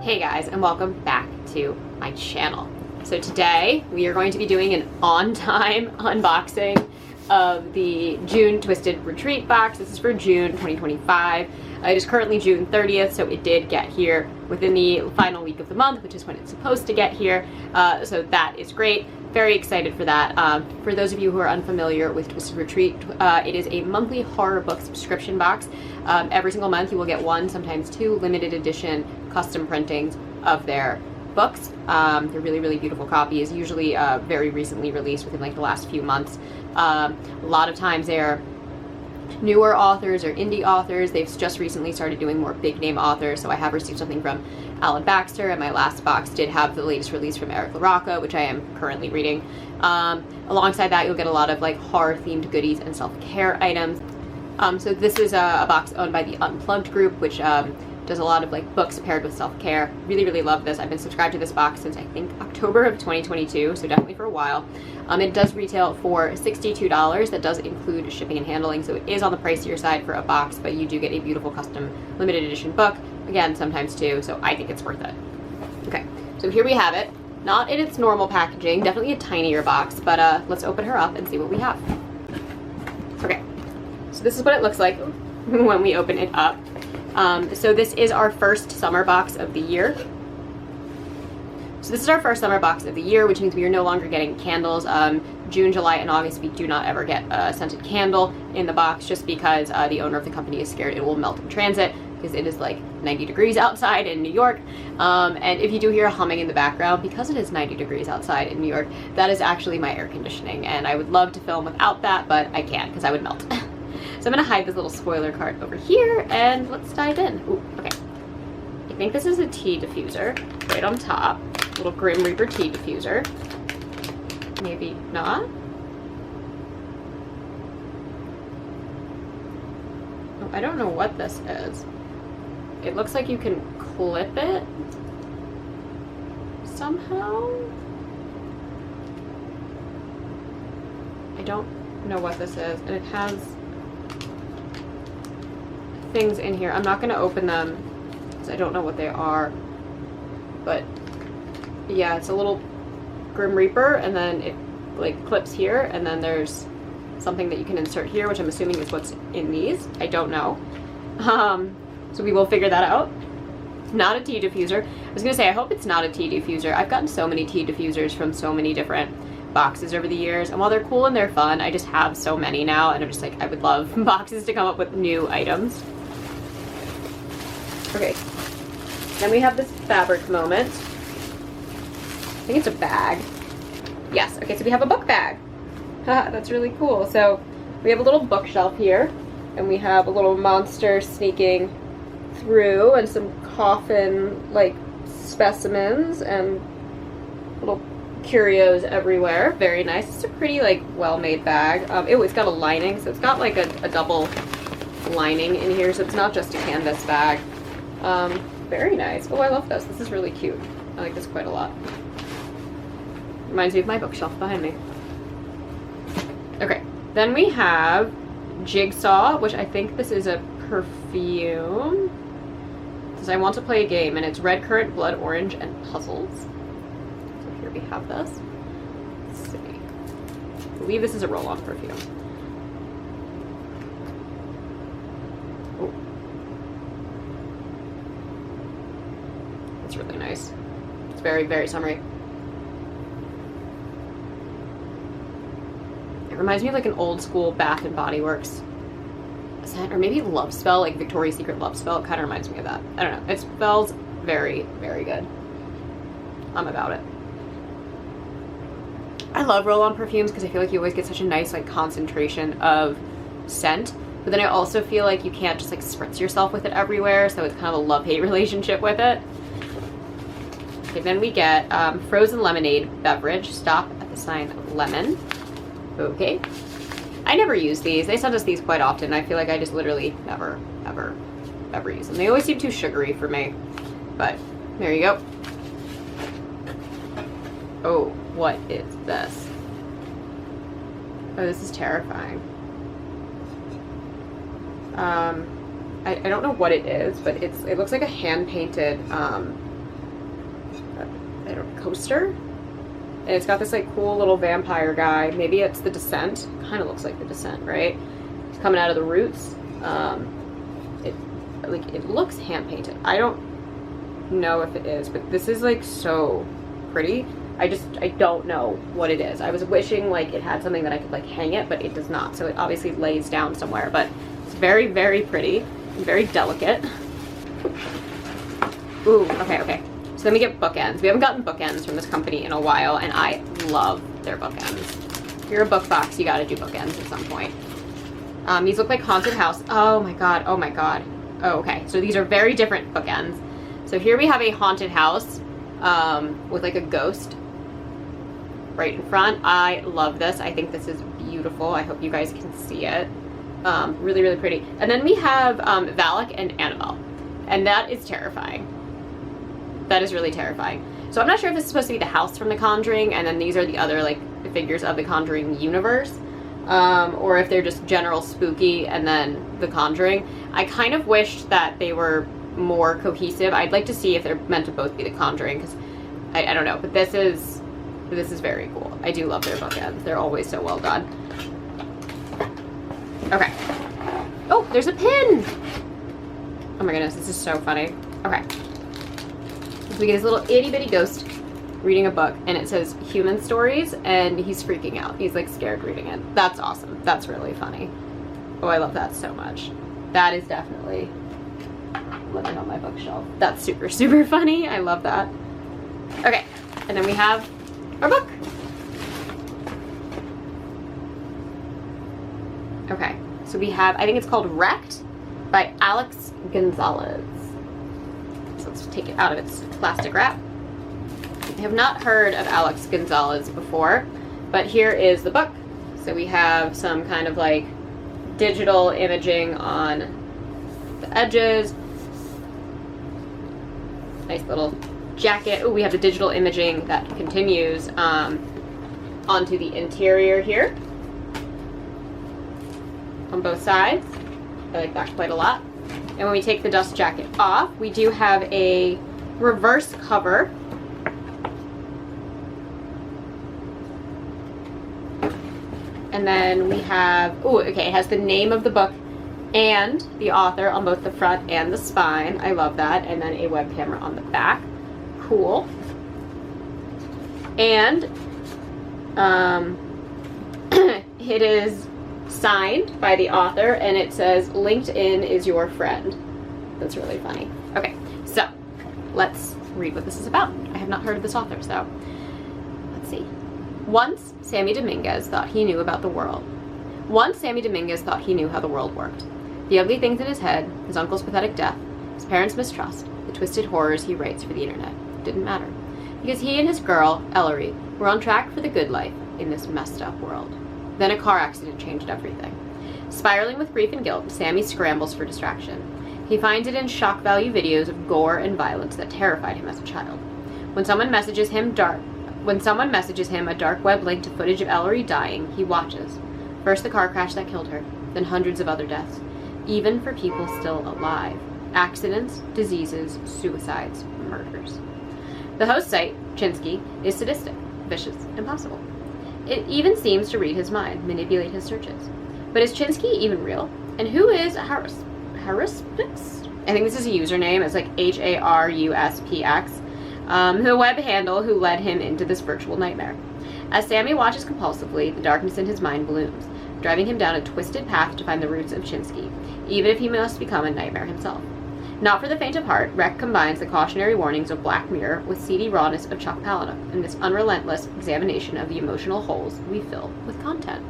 Hey guys, and welcome back to my channel. So today we are going to be doing an on-time unboxing of the June Twisted Retreat box. This is for June 2025. It is currently June 30th, so it did get here within the final week of the month, which is when it's supposed to get here. So that is great. Very excited for that. For those of you who are unfamiliar with Twisted Retreat, it is a monthly horror book subscription box. Every single month you will get one, sometimes two, limited edition custom printings of their books. They're really, really beautiful copies, usually very recently released within like the last few months. A lot of times they're newer authors or indie authors. They've just recently started doing more big name authors, so I have received something from Alan Baxter, and my last box did have the latest release from Eric LaRocca, which I am currently reading. Alongside that, you'll get a lot of like horror themed goodies and self-care items. So this is a box owned by the Unplugged group, which does a lot of like books paired with self-care. Really, really love this. I've been subscribed to this box since I think October of 2022, so definitely for a while. It does retail for $62. That does include shipping and handling, so it is on the pricier side for a box, but you do get a beautiful custom limited edition book. Again, sometimes two, so I think it's worth it. Okay, so here we have it. Not in its normal packaging, definitely a tinier box, but let's open her up and see what we have. Okay, so this is what it looks like when we open it up. So this is our first summer box of the year. So this is our first summer box of the year, which means we are no longer getting candles. June, July, and August, we do not ever get a scented candle in the box, just because the owner of the company is scared it will melt in transit, because it is like 90 degrees outside in New York. And if you do hear a humming in the background, because it is 90 degrees outside in New York, that is actually my air conditioning. And I would love to film without that, but I can't because I would melt. So I'm gonna hide this little spoiler card over here, and let's dive in. Ooh, okay. I think this is a tea diffuser right on top. Little Grim Reaper tea diffuser. Maybe not. Oh, I don't know what this is. It looks like you can clip it somehow. I don't know what this is, and it has things in here. I'm not going to open them because I don't know what they are, but yeah, it's a little Grim Reaper, and then it like clips here, and then there's something that you can insert here, which I'm assuming is what's in these. I don't know. So we will figure that out. Not a tea diffuser. I was gonna say, I hope it's not a tea diffuser. I've gotten so many tea diffusers from so many different boxes over the years, and while they're cool and they're fun, I just have so many now, and I'm just like, I would love boxes to come up with new items. Okay, then we have this fabric moment. I think it's a bag. Yes, okay, so we have a book bag. Haha, that's really cool. So we have a little bookshelf here, and we have a little monster sneaking through, and some coffin like specimens and little curios everywhere. Very nice. It's a pretty like well-made bag. It's got a lining, so it's got like a double lining in here, so it's not just a canvas bag. Very nice. Oh, I love this. This is really cute. I like this quite a lot. Reminds me of my bookshelf behind me. Okay, then we have Jigsaw, which I think this is a perfume. It says, I want to play a game, and it's red currant, blood orange, and puzzles. So here we have this. Let's see. I believe this is a roll-on perfume. Oh. It's really nice. It's very, very summery. It reminds me of like an old school Bath and Body Works scent, or maybe Love Spell, like Victoria's Secret Love Spell. It kind of reminds me of that. I don't know. It smells very, very good. I'm about it. I love roll-on perfumes because I feel like you always get such a nice like concentration of scent, but then I also feel like you can't just like spritz yourself with it everywhere, so it's kind of a love-hate relationship with it. Okay, then we get frozen lemonade beverage. Stop at the sign lemon. Okay. I never use these. They send us these quite often. I feel like I just literally never, ever, ever use them. They always seem too sugary for me. But there you go. Oh, what is this? Oh, this is terrifying. I don't know what it is, but it looks like a hand-painted coaster. And it's got this like cool little vampire guy. Maybe it's The Descent. Kind of looks like The Descent, right? He's coming out of the roots. It looks hand painted. I don't know if it is, but this is like so pretty. I don't know what it is. I was wishing like it had something that I could like hang it, but it does not. So it obviously lays down somewhere, but it's very, very pretty and very delicate. Ooh, okay. So then we get bookends. We haven't gotten bookends from this company in a while, and I love their bookends. If you're a book box, you gotta do bookends at some point. These look like haunted house. Oh my god. Oh, okay. So these are very different bookends. So here we have a haunted house with like a ghost right in front. I love this. I think this is beautiful. I hope you guys can see it. Really, really pretty. And then we have Valak and Annabelle. And that is terrifying. That is really terrifying. So I'm not sure if this is supposed to be the house from The Conjuring, and then these are the other like figures of The Conjuring universe. Or if they're just general spooky and then The Conjuring. I kind of wish that they were more cohesive. I'd like to see if they're meant to both be The Conjuring, because I don't know, but this is very cool. I do love their bookends. They're always so well done. Okay. Oh, there's a pin! Oh my goodness, this is so funny. Okay. So we get this little itty bitty ghost reading a book, and it says human stories, and he's freaking out. He's like scared reading it. That's awesome. That's really funny. Oh, I love that so much. That is definitely living on my bookshelf. That's super, super funny. I love that. Okay, and then we have our book. Okay, so we have, I think it's called Wrecked by Alex Gonzalez. So let's take it out of its plastic wrap. I have not heard of Alex Gonzalez before, but here is the book. So we have some kind of like digital imaging on the edges. Nice little jacket. Oh, we have the digital imaging that continues onto the interior here on both sides. I like that quite a lot. And when we take the dust jacket off, we do have a reverse cover. And then we have, oh, okay, it has the name of the book and the author on both the front and the spine. I love that. And then a web camera on the back. Cool. And it is signed by the author, and it says, LinkedIn is your friend. That's really funny. Okay, so let's read what this is about. I have not heard of this author, so let's see. Once, Sammy Dominguez thought he knew about the world. Once, Sammy Dominguez thought he knew how the world worked. The ugly things in his head, his uncle's pathetic death, his parents' mistrust, the twisted horrors he writes for the internet, didn't matter. Because he and his girl, Ellery, were on track for the good life in this messed up world. Then a car accident changed everything. Spiraling with grief and guilt, Sammy scrambles for distraction. He finds it in shock value videos of gore and violence that terrified him as a child. When someone messages him a dark web link to footage of Ellery dying, he watches. First the car crash that killed her, then hundreds of other deaths, even for people still alive. Accidents, diseases, suicides, murders. The host site, Chinsky, is sadistic, vicious, impossible. It even seems to read his mind, manipulate his searches. But is Chinsky even real? And who is Haruspix? I think this is a username. It's like HARUSPX. The web handle who led him into this virtual nightmare. As Sammy watches compulsively, the darkness in his mind blooms, driving him down a twisted path to find the roots of Chinsky, even if he must become a nightmare himself. Not for the faint of heart, Rec combines the cautionary warnings of Black Mirror with seedy rawness of Chuck Palahniuk in this unrelentless examination of the emotional holes we fill with content.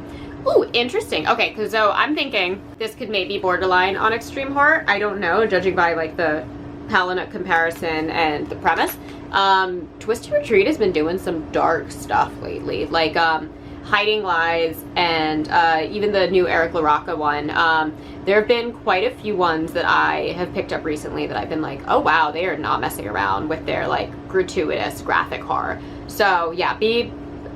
Ooh, interesting. Okay, so I'm thinking this could maybe borderline on extreme horror. I don't know, judging by like the Palahniuk comparison and the premise. Twisted Retreat has been doing some dark stuff lately, like Hiding Lies and even the new Eric LaRocca one. There have been quite a few ones that I have picked up recently that I've been like, oh wow, they are not messing around with their like gratuitous graphic horror. So yeah,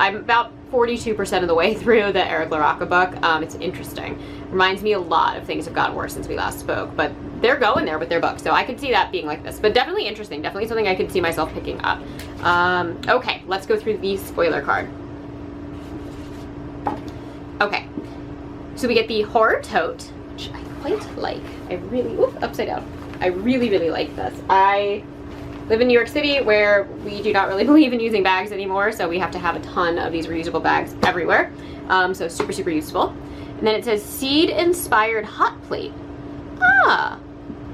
I'm about 42% of the way through the Eric LaRocca book. It's interesting. Reminds me a lot of things have gotten worse since we last spoke, but they're going there with their book, so I could see that being like this. But definitely interesting, definitely something I could see myself picking up. Okay, let's go through the spoiler card. Okay, so we get the horror tote, which I quite like. I really, upside down. I really, really like this. I live in New York City where we do not really believe in using bags anymore, so we have to have a ton of these reusable bags everywhere. So super, super useful. And then it says seed-inspired hot plate. Ah,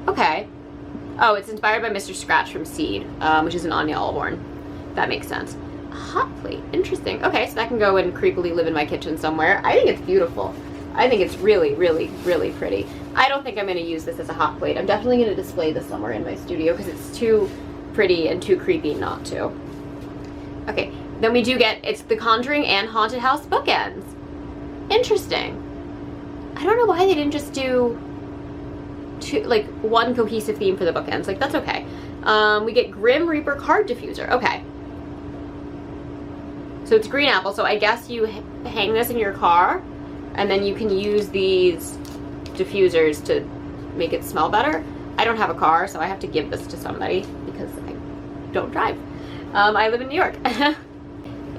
okay. Oh, it's inspired by Mr. Scratch from Seed, which is an Anya Allborn. That makes sense. A hot plate, interesting. Okay, so that can go and creepily live in my kitchen somewhere. I think it's beautiful. I think it's really, really, really pretty. I don't think I'm going to use this as a hot plate. I'm definitely going to display this somewhere in my studio because it's too pretty and too creepy not to. Okay, then we do get, it's the Conjuring and Haunted House bookends. Interesting. I don't know why they didn't just do two, like one cohesive theme for the bookends. Like, that's okay. We get Grim Reaper card diffuser. Okay. So it's green apple, so I guess you hang this in your car and then you can use these diffusers to make it smell better. I don't have a car, so I have to give this to somebody because I don't drive. I live in New York. I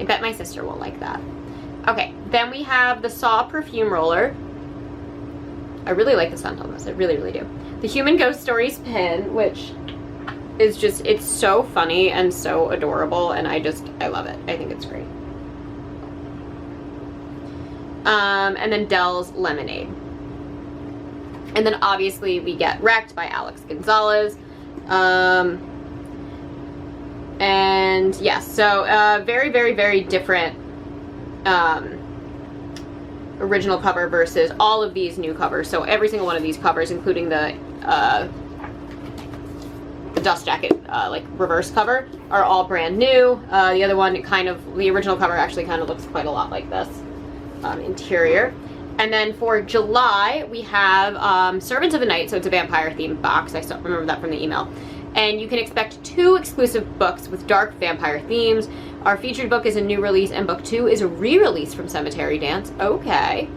bet my sister will like that. Okay, then we have the Saw perfume roller. I really like the scent on this. I really, really do. The Human Ghost Stories pin, which is just, it's so funny and so adorable, and I love it. I think it's great. And then Dell's Lemonade. And then obviously we get Wrecked by Alex Gonzalez. And yes, so very, very, very different original cover versus all of these new covers. So every single one of these covers, including the dust jacket like reverse cover, are all brand new. The other one the original cover actually kind of looks quite a lot like this interior. And then for July, we have Servants of the Night, so it's a vampire-themed box. I still remember that from the email. And you can expect 2 exclusive books with dark vampire themes. Our featured book is a new release, and book 2 is a re-release from Cemetery Dance. Okay.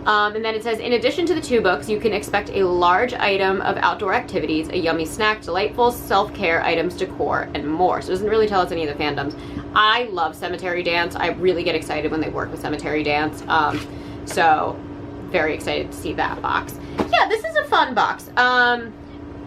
And then it says, in addition to the 2 books, you can expect a large item of outdoor activities, a yummy snack, delightful self-care items, decor, and more. So it doesn't really tell us any of the fandoms. I love Cemetery Dance. I really get excited when they work with Cemetery Dance. So very excited to see that box. Yeah, this is a fun box.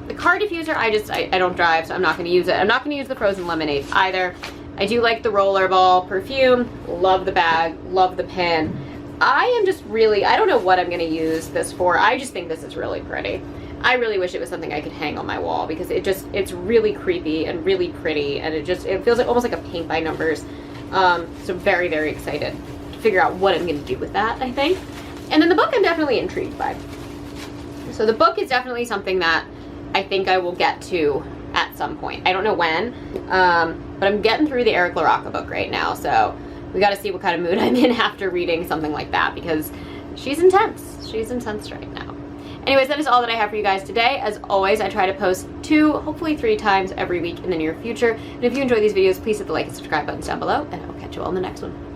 The card diffuser, I don't drive, so I'm not going to use it. I'm not going to use the frozen lemonade either. I do like the rollerball perfume. Love the bag. Love the pin. I am just really, I don't know what I'm going to use this for. I just think this is really pretty. I really wish it was something I could hang on my wall because it's really creepy and really pretty, and it feels like almost like a paint by numbers. So very, very excited to figure out what I'm going to do with that, I think. And then the book I'm definitely intrigued by. So the book is definitely something that I think I will get to at some point. I don't know when, but I'm getting through the Eric LaRocca book right now, so we got to see what kind of mood I'm in after reading something like that, because she's intense. She's intense right now. Anyways, that is all that I have for you guys today. As always, I try to post 2, hopefully 3 times every week in the near future. And if you enjoy these videos, please hit the like and subscribe buttons down below, and I'll catch you all in the next one.